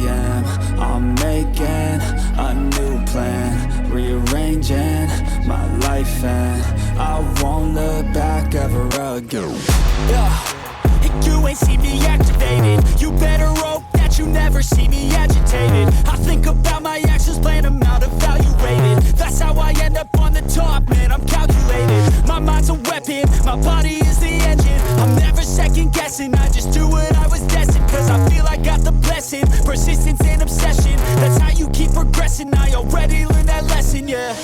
am. I'm making a new plan, rearranging my life, and I won't look back ever again. Yeah, you ain't see me activated. You better hope that you never see me agitated. I think about my actions, plan them out, evaluated. That's how I end up on the top, man, I'm calculated. My mind's a weapon, my body is the engine. I'm never second guessing, I just do what I was destined. Cause I feel I got the blessing, persistence and obsession. That's how you keep progressing, I already learned that lesson, yeah.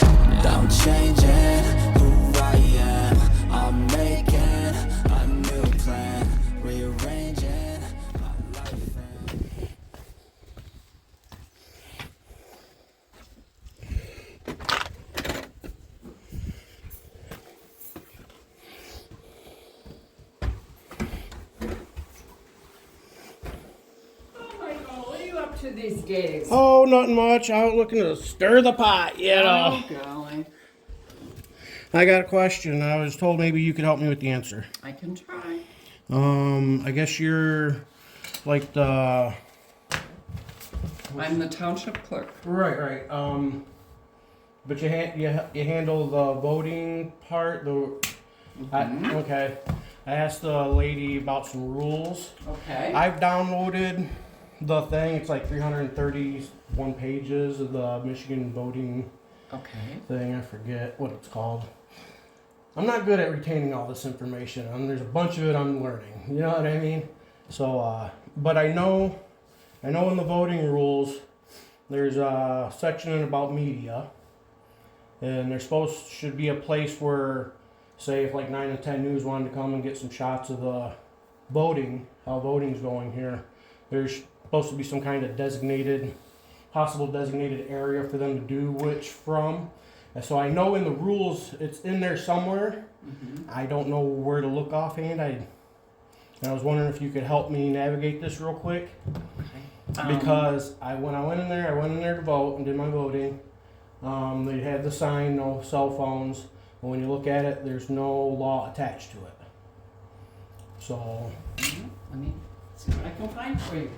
I'm changing who I am, I'm making a new plan, rearranging my life and... These days. Oh, nothing much. Out looking to stir the pot, you know. Oh, golly. I got a question. I was told maybe you could help me with the answer. I can try. I guess you're like the... I'm the township clerk. Right. But you handle the voting part. Okay. I asked the lady about some rules. Okay. I've downloaded the thing. It's like 331 pages of the Michigan voting thing. I forget what it's called. I'm not good at retaining all this information. There's a bunch of it I'm learning. You know what I mean? So, but I know in the voting rules, there's a section about media, and should be a place where, say, if like 9 and 10 News wanted to come and get some shots of the voting, how voting's going here, there's supposed to be some kind of possible designated area for them to do which from. And so I know in the rules it's in there somewhere. I don't know where to look offhand. And I was wondering if you could help me navigate this real quick. Because when I went in there to vote and did my voting. They had the sign, no cell phones. But when you look at it, there's no law attached to it. So Let me see what I can find for you.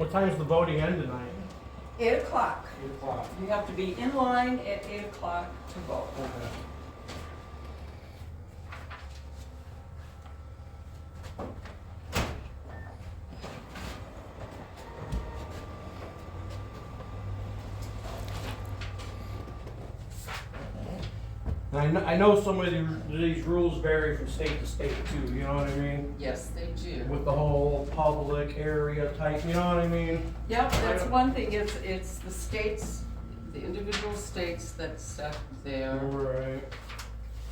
what time does the voting end tonight? 8 o'clock. 8 o'clock. You have to be in line at 8 o'clock to vote. Okay. I know some of these rules vary from state to state too, you know what I mean? Yes, they do. With the whole public area type, you know what I mean? Yep, that's one thing. It's the states, the individual states that set their Right.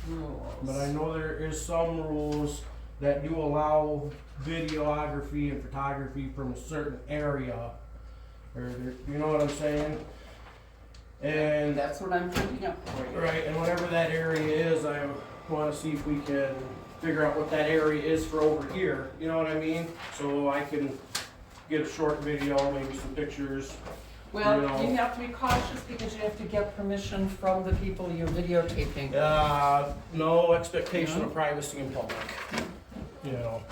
rules. But I know there is some rules that do allow videography and photography from a certain area Or, you know what I'm saying? And That's what I'm printing up for you. right, and whatever that area is, I want to see if we can figure out what that area is for over here. You know what I mean? So I can get a short video, maybe some pictures. Well, You know. you have to be cautious because you have to get permission from the people you're videotaping. No expectation No? of privacy in public. You know,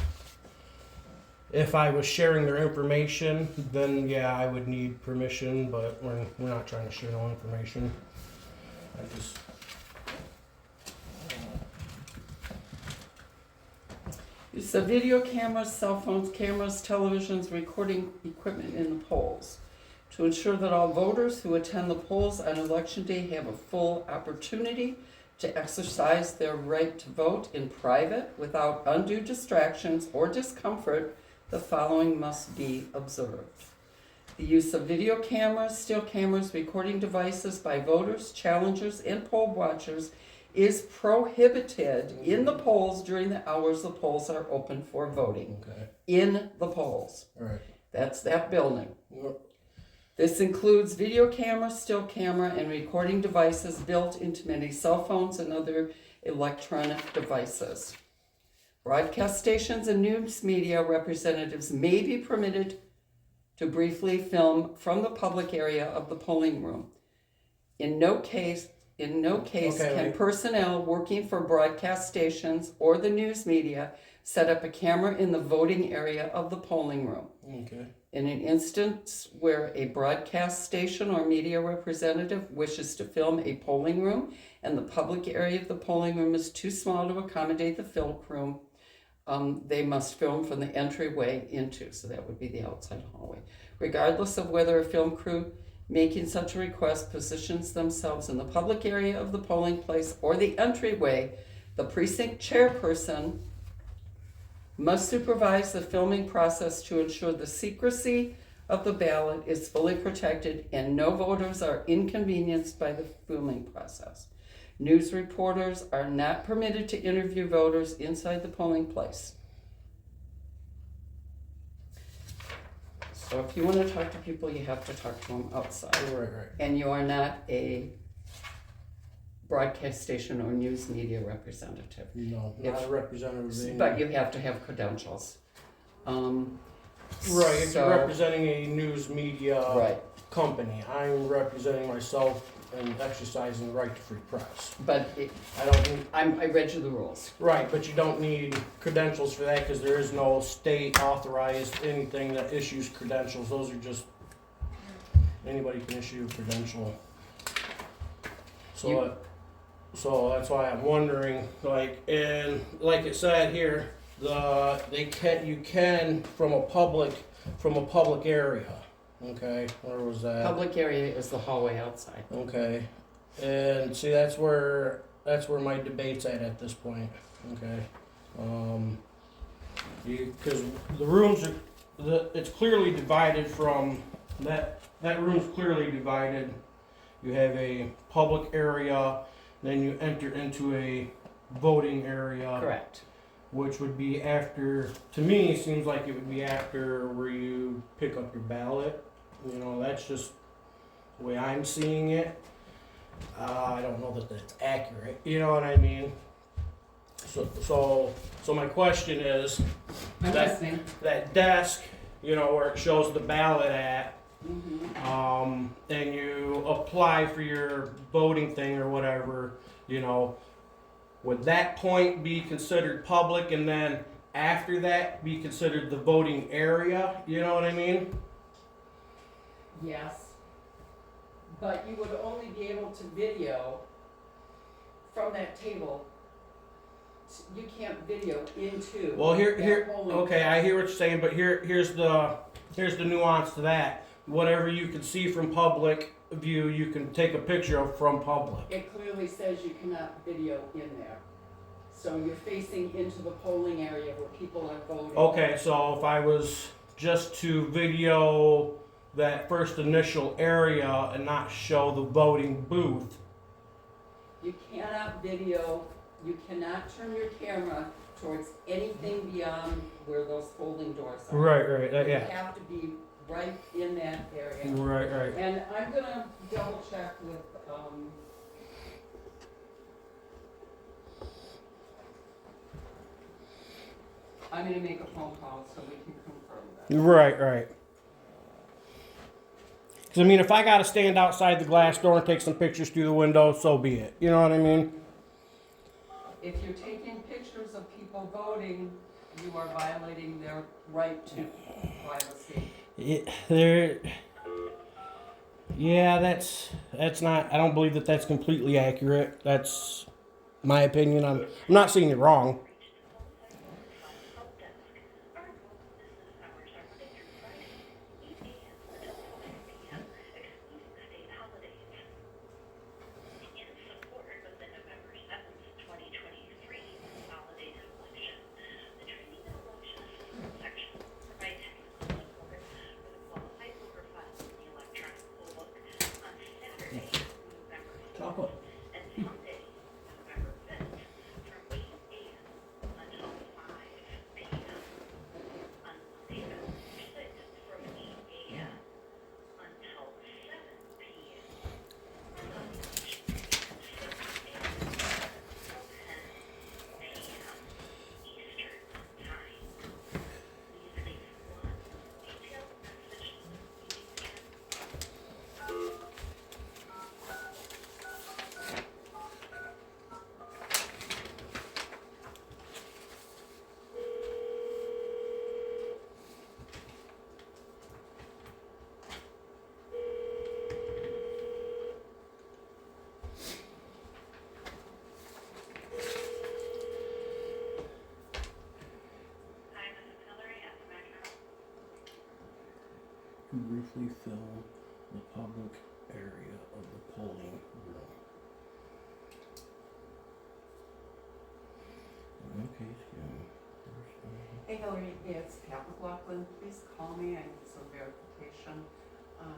if I was sharing their information, then yeah, I would need permission. But we're not trying to share no information. I just. Use of video cameras, cell phones, cameras, televisions, recording equipment in the polls to ensure that all voters who attend the polls on election day have a full opportunity to exercise their right to vote in private without undue distractions or discomfort. The following must be observed. The use of video cameras, still cameras, recording devices by voters, challengers, and poll watchers is prohibited in the polls during the hours the polls are open for voting. Okay. In the polls. All right. That's that building. Yep. This includes video camera, still camera, and recording devices built into many cell phones and other electronic devices. Broadcast stations and news media representatives may be permitted to briefly film from the public area of the polling room. In no case can personnel working for broadcast stations or the news media set up a camera in the voting area of the polling room. Okay. In an instance where a broadcast station or media representative wishes to film a polling room and the public area of the polling room is too small to accommodate the film crew, they must film from the entryway into, so that would be the outside hallway. Regardless of whether a film crew making such a request positions themselves in the public area of the polling place or the entryway, the precinct chairperson must supervise the filming process to ensure the secrecy of the ballot is fully protected and no voters are inconvenienced by the filming process. News reporters are not permitted to interview voters inside the polling place. So if you want to talk to people, you have to talk to them outside. Right. And you are not a broadcast station or news media representative. No, not a representative. But you have to have credentials. Right, if So- you're representing a news media Right. company, I'm representing myself and exercising the right to free press. But I don't need, I read you the rules. right, but you don't need credentials for that because there is no state authorized anything that issues credentials. Those are just, anybody can issue a credential. So that's why I'm wondering, like, and like it said here, you can from a public area. Okay, where was that? Public area is the hallway outside. Okay, and see that's where my debate's at this point. Okay, because the rooms are it's clearly divided from that room's clearly divided. You have a public area, then you enter into a voting area. Correct. Which would be after, to me, it seems like it would be after where you pick up your ballot. You know, that's just the way I'm seeing it. I don't know that that's accurate. You know what I mean? So my question is, I'm listening. that desk, you know, where it shows the ballot at, Mm-hmm. and you apply for your voting thing or whatever, you know, would that point be considered public and then after that be considered the voting area? You know what I mean? Yes. But you would only be able to video from that table. You can't video into. Well, here, that polling okay, I place. hear what you're saying, but here's the nuance to that. Whatever you can see from public view, you can take a picture of from public. It clearly says you cannot video in there. So you're facing into the polling area where people are voting. Okay, so if I was just to video that first initial area and not show the voting booth. You cannot video, you cannot turn your camera towards anything beyond where those folding doors are. Right, You yeah. have to be right in that area. Right, right. And I'm gonna double check with, I'm gonna make a phone call so we can confirm that. Right, right. Because, I mean, if I got to stand outside the glass door and take some pictures through the window, so be it. You know what I mean? If you're taking pictures of people voting, you are violating their right to privacy. Yeah, that's not, I don't believe that that's completely accurate. That's my opinion. I'm not saying you're wrong. Chocolate. Briefly fill the public area of the polling room. Okay, Hey Hillary, it's Pat McLaughlin. Please call me. I need some verification on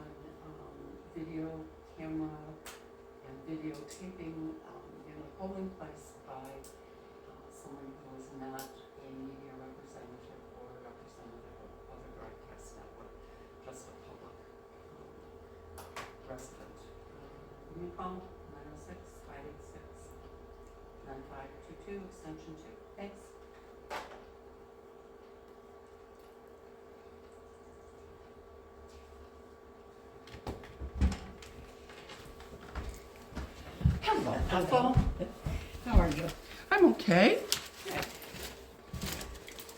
video camera and videotaping in the polling place by someone who is not a media representative or a representative of a broadcast network, just a public resident. Give me a call, 906-586-9522, extension 2. Thanks. Hello, Ethel. How are you? I'm okay.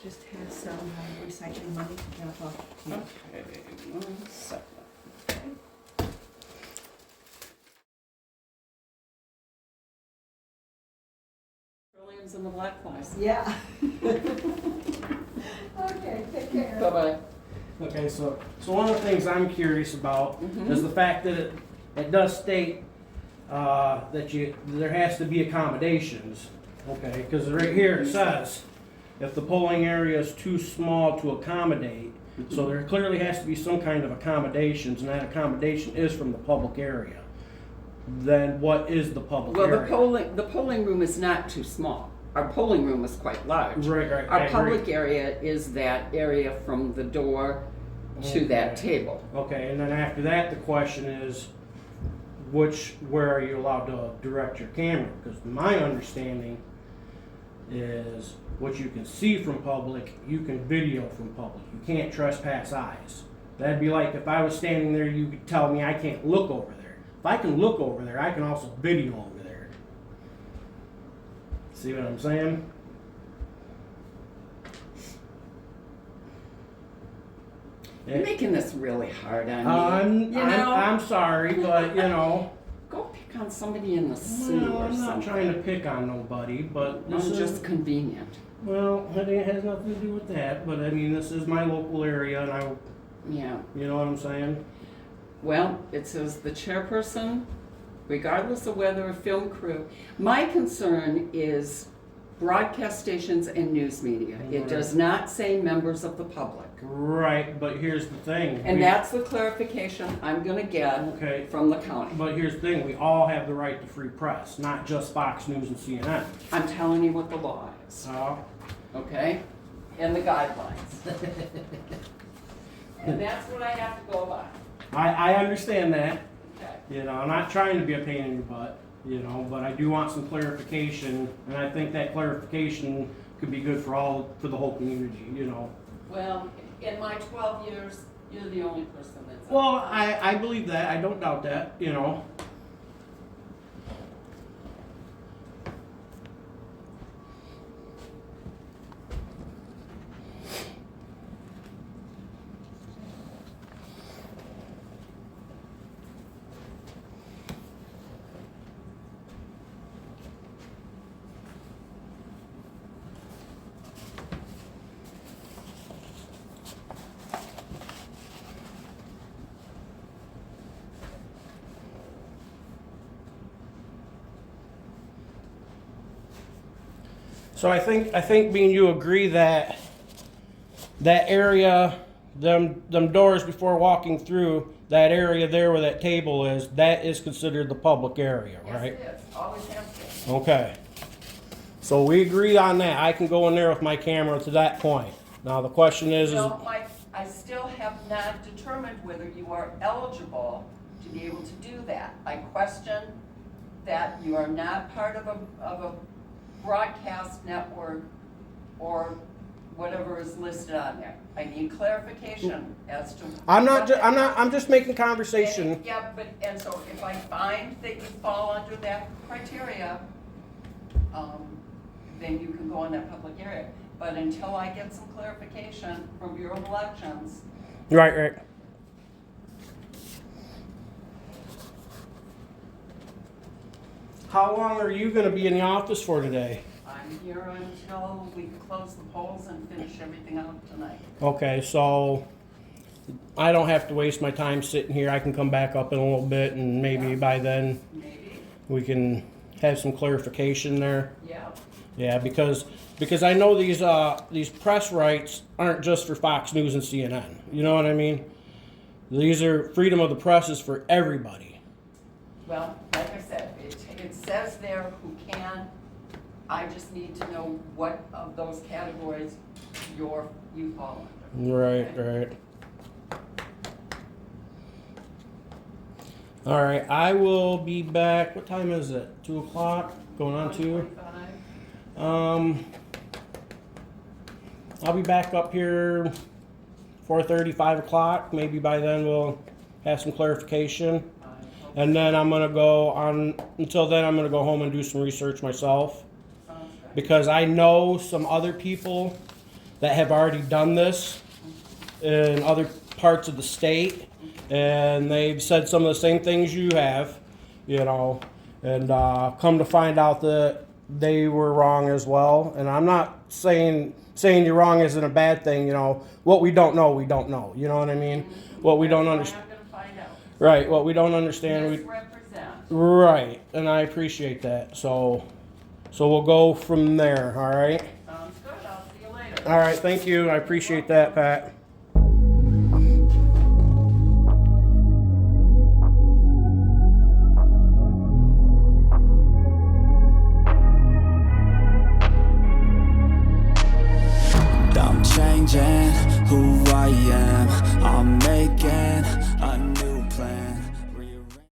Just had some recycling money to drop off. Okay, 1 second. Williams and the Black Flies. Yeah. Okay, take care. Bye-bye. Okay, so one of the things I'm curious about is the fact that it does state that there has to be accommodations. Okay, because right here it says if the polling area is too small to accommodate, so there clearly has to be some kind of accommodations, and that accommodation is from the public area. Then what is the public area? Well, the polling room is not too small. Our polling room is quite large. Right. Our public area is that area from the door to that table. Okay, and then after that, the question is, where are you allowed to direct your camera? Because my understanding is what you can see from public, you can video from public. You can't trespass eyes. That'd be like if I was standing there, you could tell me I can't look over there. If I can look over there, I can also video over there. See what I'm saying? You're making this really hard on me. I'm sorry, but you know. Go pick on somebody in the zoo Well, or I'm not something. trying to pick on nobody, but No, this is just convenient. well, it has nothing to do with that. But I mean, this is my local area, and Yeah. you know what I'm saying? Well, it says the chairperson, regardless of whether a film crew. My concern is broadcast stations and news media. It does not say members of the public. Right, but here's the thing. And that's the clarification I'm gonna get Okay. from the county. But here's the thing: we all have the right to free press, not just Fox News and CNN. I'm telling you what the law is, okay? And the guidelines. And that's what I have to go by. I understand that. Okay. You know, I'm not trying to be a pain in your butt, you know, but I do want some clarification, and I think that clarification could be good for the whole community, you know. Well, in my 12 years, you're the only person that's. Well, I believe that. I don't doubt that, you know. So I think me and you agree that that area, them doors before walking through, that area there where that table is, that is considered the public area, right? Yes, it is. Always has been. Okay. So we agree on that. I can go in there with my camera to that point. Now the question is No, Mike, I still have not determined whether you are eligible to be able to do that. I question that you are not part of a broadcast network or whatever is listed on there. I need clarification as to. I'm just making conversation. Yeah, and so if I find that you fall under that criteria, then you can go in that public area. But until I get some clarification from Bureau of Elections. Right. How long are you gonna be in the office for today? I'm here until we close the polls and finish everything out tonight. Okay, so I don't have to waste my time sitting here. I can come back up in a little bit and maybe by then Maybe, we can have some clarification there. yeah. Yeah, because I know these press rights aren't just for Fox News and CNN. You know what I mean? These are freedom of the press is for everybody. Well, like I said, it says there who can. I just need to know what of those categories you fall under. Right. All right, I will be back. What time is it? 2 o'clock? Going on 2? 1:45. I'll be back up here 4:30, 5 o'clock. Maybe by then we'll have some clarification. And then until then I'm gonna go home and do some research myself. Sounds good. Because I know some other people that have already done this in other parts of the state, and they've said some of the same things you have, you know, and come to find out that they were wrong as well. And I'm not saying you're wrong isn't a bad thing, you know. What we don't know, we don't know. You know what I mean? What we don't understand. I'm gonna find out. Right, what we don't understand. Misrepresent. Right, and I appreciate that. So we'll go from there, all right? Sounds good. I'll see you later. All right, thank you. I appreciate that, Pat. I'm changing who I am. I'm